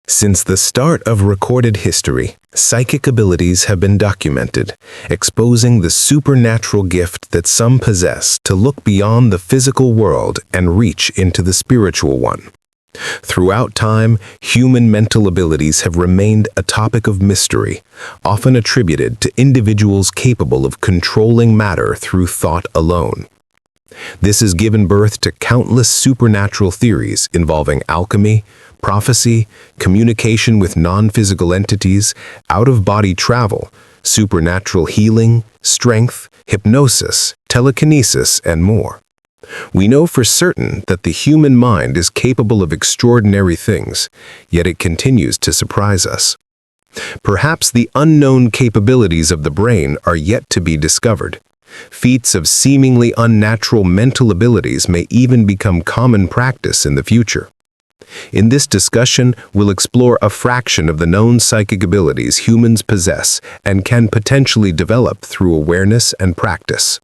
Since the start of recorded history, psychic abilities have been documented, exposing the supernatural gift that some possess to look beyond the physical world and reach into the spiritual one. Throughout time, human mental abilities have remained a topic of mystery, often attributed to individuals capable of controlling matter through thought alone. This has given birth to countless supernatural theories involving alchemy, prophecy, communication with non-physical entities, out-of-body travel, supernatural healing, strength, hypnosis, telekinesis, and more. We know for certain that the human mind is capable of extraordinary things, yet it continues to surprise us. Perhaps the unknown capabilities of the brain are yet to be discovered. Feats of seemingly unnatural mental abilities may even become common practice in the future. In this discussion, we'll explore a fraction of the known psychic abilities humans possess and can potentially develop through awareness and practice.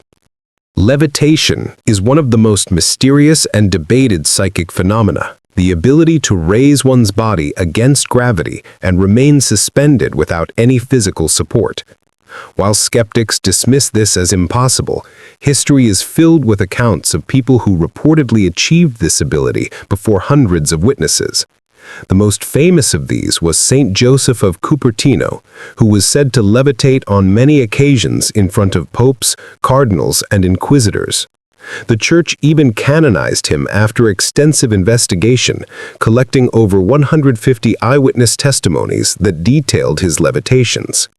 Levitation is one of the most mysterious and debated psychic phenomena, the ability to raise one's body against gravity and remain suspended without any physical support. While skeptics dismiss this as impossible, history is filled with accounts of people who reportedly achieved this ability before hundreds of witnesses. The most famous of these was Saint Joseph of Cupertino, who was said to levitate on many occasions in front of popes, cardinals, and inquisitors. The Church even canonized him after extensive investigation, collecting over 150 eyewitness testimonies that detailed his levitations.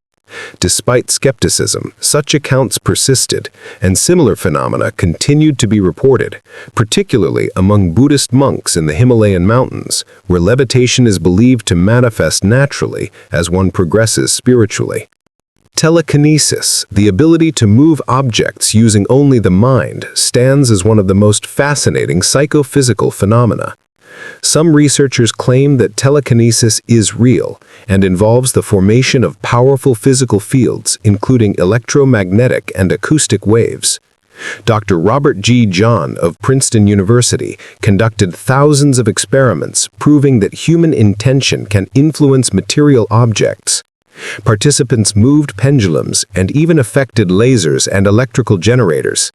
Despite skepticism, such accounts persisted, and similar phenomena continued to be reported, particularly among Buddhist monks in the Himalayan mountains, where levitation is believed to manifest naturally as one progresses spiritually. Telekinesis, the ability to move objects using only the mind, stands as one of the most fascinating psychophysical phenomena. Some researchers claim that telekinesis is real and involves the formation of powerful physical fields, including electromagnetic and acoustic waves. Dr. Robert G. John of Princeton University conducted thousands of experiments proving that human intention can influence material objects. Participants moved pendulums and even affected lasers and electrical generators.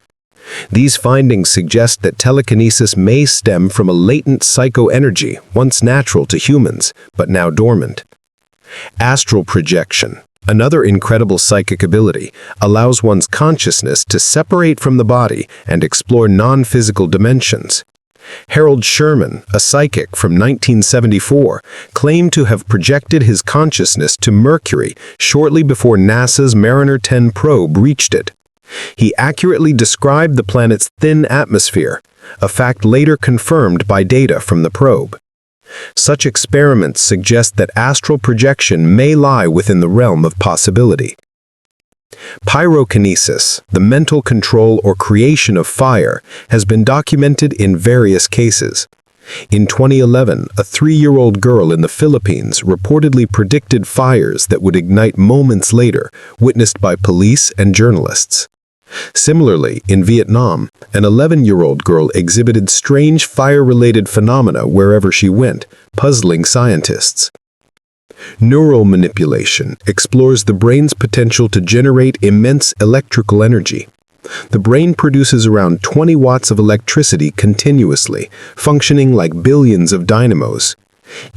These findings suggest that telekinesis may stem from a latent psychoenergy once natural to humans, but now dormant. Astral projection, another incredible psychic ability, allows one's consciousness to separate from the body and explore non-physical dimensions. Harold Sherman, a psychic from 1974, claimed to have projected his consciousness to Mercury shortly before NASA's Mariner 10 probe reached it. He accurately described the planet's thin atmosphere, a fact later confirmed by data from the probe. Such experiments suggest that astral projection may lie within the realm of possibility. Pyrokinesis, the mental control or creation of fire, has been documented in various cases. In 2011, a 3-year-old girl in the Philippines reportedly predicted fires that would ignite moments later, witnessed by police and journalists. Similarly, in Vietnam, an 11-year-old girl exhibited strange fire-related phenomena wherever she went, puzzling scientists. Neural manipulation explores the brain's potential to generate immense electrical energy. The brain produces around 20 watts of electricity continuously, functioning like billions of dynamos.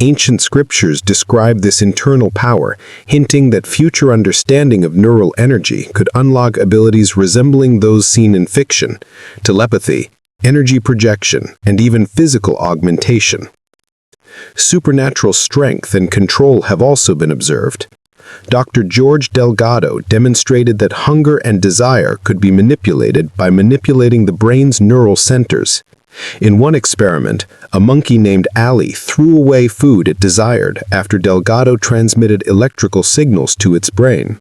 Ancient scriptures describe this internal power, hinting that future understanding of neural energy could unlock abilities resembling those seen in fiction, telepathy, energy projection, and even physical augmentation. Supernatural strength and control have also been observed. Dr. George Delgado demonstrated that hunger and desire could be manipulated by manipulating the brain's neural centers. In one experiment, a monkey named Ali threw away food it desired after Delgado transmitted electrical signals to its brain.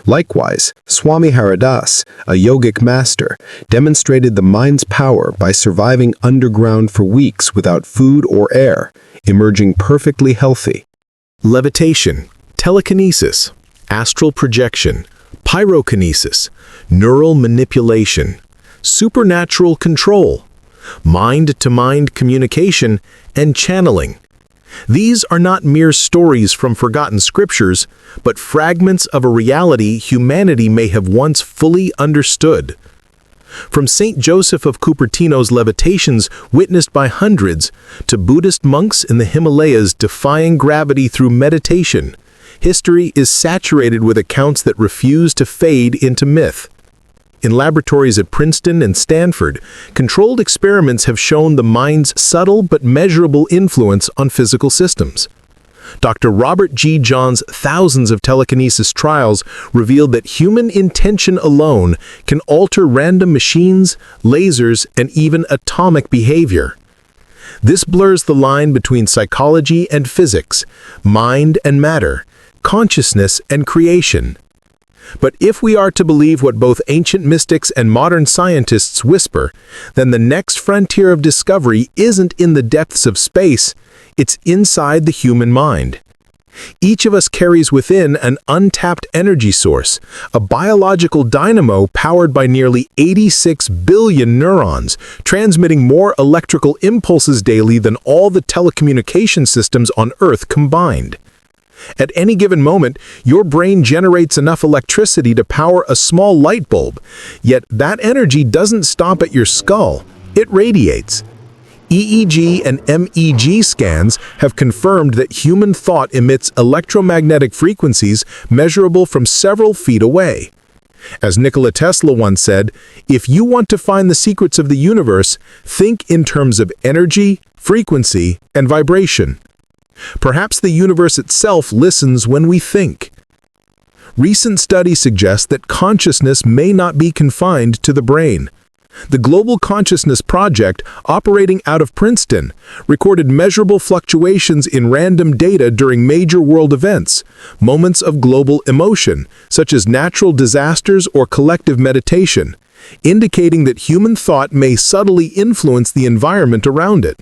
Likewise, Swami Haridas, a yogic master, demonstrated the mind's power by surviving underground for weeks without food or air, emerging perfectly healthy. Levitation, telekinesis, astral projection, pyrokinesis, neural manipulation, supernatural control, mind-to-mind communication, and channeling. These are not mere stories from forgotten scriptures, but fragments of a reality humanity may have once fully understood. From St. Joseph of Cupertino's levitations witnessed by hundreds, to Buddhist monks in the Himalayas defying gravity through meditation, history is saturated with accounts that refuse to fade into myth. In laboratories at Princeton and Stanford, controlled experiments have shown the mind's subtle but measurable influence on physical systems. Dr. Robert G. John's thousands of telekinesis trials revealed that human intention alone can alter random machines, lasers, and even atomic behavior. This blurs the line between psychology and physics, mind and matter, consciousness and creation. But if we are to believe what both ancient mystics and modern scientists whisper, then the next frontier of discovery isn't in the depths of space, it's inside the human mind. Each of us carries within an untapped energy source, a biological dynamo powered by nearly 86 billion neurons, transmitting more electrical impulses daily than all the telecommunication systems on Earth combined. At any given moment, your brain generates enough electricity to power a small light bulb, yet that energy doesn't stop at your skull, it radiates. EEG and MEG scans have confirmed that human thought emits electromagnetic frequencies measurable from several feet away. As Nikola Tesla once said, if you want to find the secrets of the universe, think in terms of energy, frequency, and vibration. Perhaps the universe itself listens when we think. Recent studies suggest that consciousness may not be confined to the brain. The Global Consciousness Project, operating out of Princeton, recorded measurable fluctuations in random data during major world events, moments of global emotion, such as natural disasters or collective meditation, indicating that human thought may subtly influence the environment around it.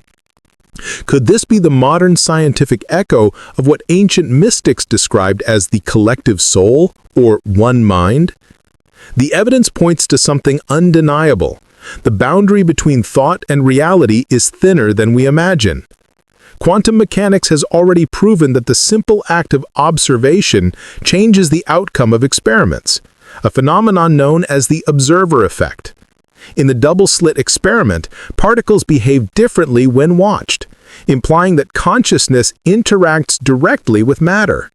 Could this be the modern scientific echo of what ancient mystics described as the collective soul, or one mind? The evidence points to something undeniable. The boundary between thought and reality is thinner than we imagine. Quantum mechanics has already proven that the simple act of observation changes the outcome of experiments, a phenomenon known as the observer effect. In the double-slit experiment, particles behave differently when watched, implying that consciousness interacts directly with matter.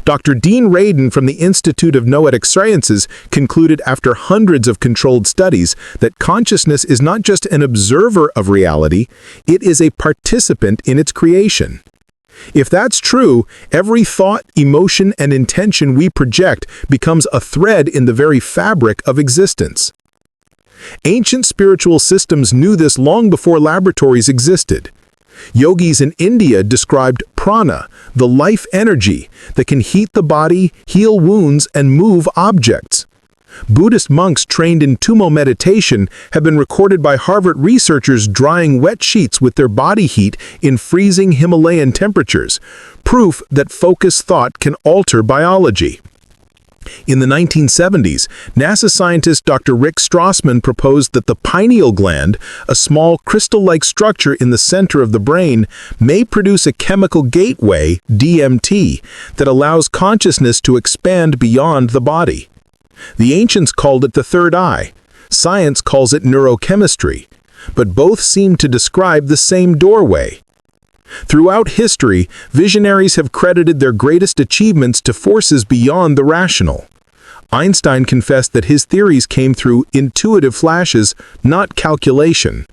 Dr. Dean Radin from the Institute of Noetic Sciences concluded after hundreds of controlled studies that consciousness is not just an observer of reality, it is a participant in its creation. If that's true, every thought, emotion, and intention we project becomes a thread in the very fabric of existence. Ancient spiritual systems knew this long before laboratories existed. Yogis in India described prana, the life energy that can heat the body, heal wounds, and move objects. Buddhist monks trained in Tummo meditation have been recorded by Harvard researchers drying wet sheets with their body heat in freezing Himalayan temperatures, proof that focused thought can alter biology. In the 1970s, NASA scientist Dr. Rick Strassman proposed that the pineal gland, a small crystal-like structure in the center of the brain, may produce a chemical gateway, DMT, that allows consciousness to expand beyond the body. The ancients called it the third eye. Science calls it neurochemistry, but both seem to describe the same doorway. Throughout history, visionaries have credited their greatest achievements to forces beyond the rational. Einstein confessed that his theories came through intuitive flashes, not calculation.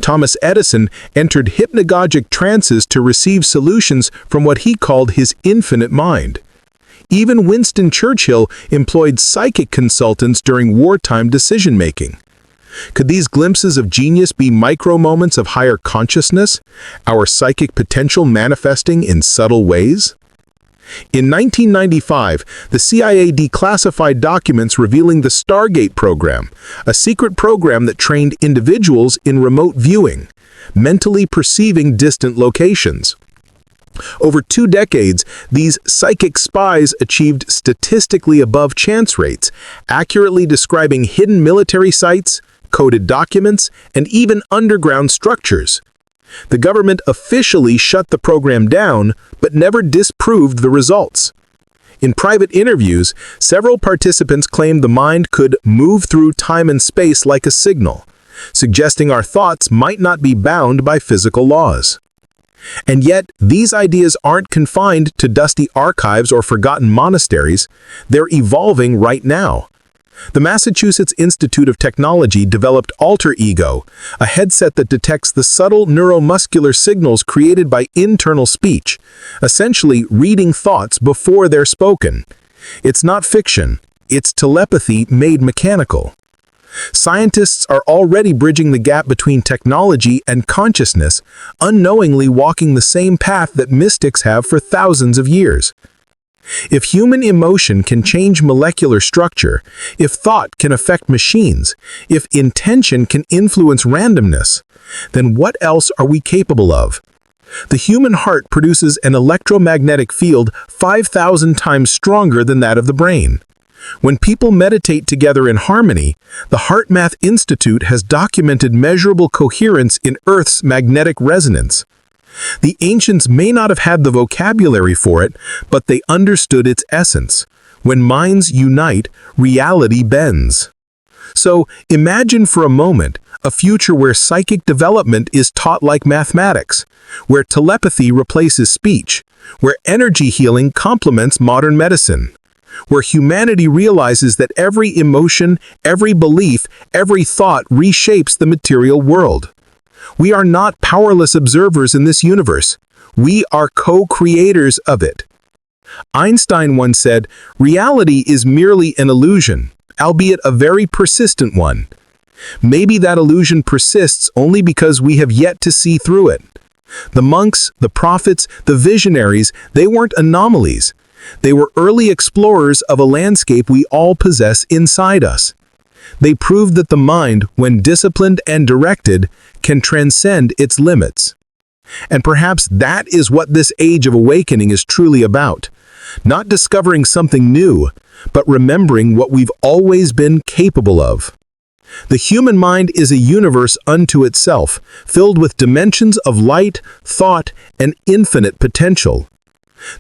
Thomas Edison entered hypnagogic trances to receive solutions from what he called his infinite mind. Even Winston Churchill employed psychic consultants during wartime decision-making. Could these glimpses of genius be micro-moments of higher consciousness, our psychic potential manifesting in subtle ways? In 1995, the CIA declassified documents revealing the Stargate program, a secret program that trained individuals in remote viewing, mentally perceiving distant locations. Over 2 decades, these psychic spies achieved statistically above chance rates, accurately describing hidden military sites, coded documents, and even underground structures. The government officially shut the program down, but never disproved the results. In private interviews, several participants claimed the mind could move through time and space like a signal, suggesting our thoughts might not be bound by physical laws. And yet, these ideas aren't confined to dusty archives or forgotten monasteries. They're evolving right now. The Massachusetts Institute of Technology developed Alter Ego, a headset that detects the subtle neuromuscular signals created by internal speech, essentially reading thoughts before they're spoken. It's not fiction, it's telepathy made mechanical. Scientists are already bridging the gap between technology and consciousness, unknowingly walking the same path that mystics have for thousands of years. If human emotion can change molecular structure, if thought can affect machines, if intention can influence randomness, then what else are we capable of? The human heart produces an electromagnetic field 5,000 times stronger than that of the brain. When people meditate together in harmony, the HeartMath Institute has documented measurable coherence in Earth's magnetic resonance. The ancients may not have had the vocabulary for it, but they understood its essence. When minds unite, reality bends. So, imagine for a moment a future where psychic development is taught like mathematics, where telepathy replaces speech, where energy healing complements modern medicine, where humanity realizes that every emotion, every belief, every thought reshapes the material world. We are not powerless observers in this universe. We are co-creators of it. Einstein once said, "Reality is merely an illusion, albeit a very persistent one." Maybe that illusion persists only because we have yet to see through it. The monks, the prophets, the visionaries, they weren't anomalies. They were early explorers of a landscape we all possess inside us. They proved that the mind, when disciplined and directed, can transcend its limits. And perhaps that is what this age of awakening is truly about. Not discovering something new, but remembering what we've always been capable of. The human mind is a universe unto itself, filled with dimensions of light, thought, and infinite potential.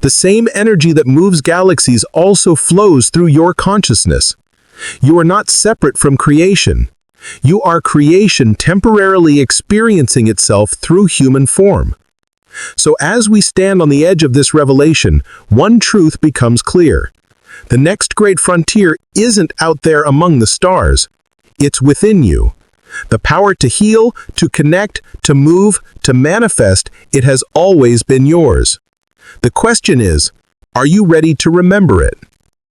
The same energy that moves galaxies also flows through your consciousness. You are not separate from creation. You are creation temporarily experiencing itself through human form. So as we stand on the edge of this revelation, one truth becomes clear. The next great frontier isn't out there among the stars. It's within you. The power to heal, to connect, to move, to manifest, it has always been yours. The question is, are you ready to remember it?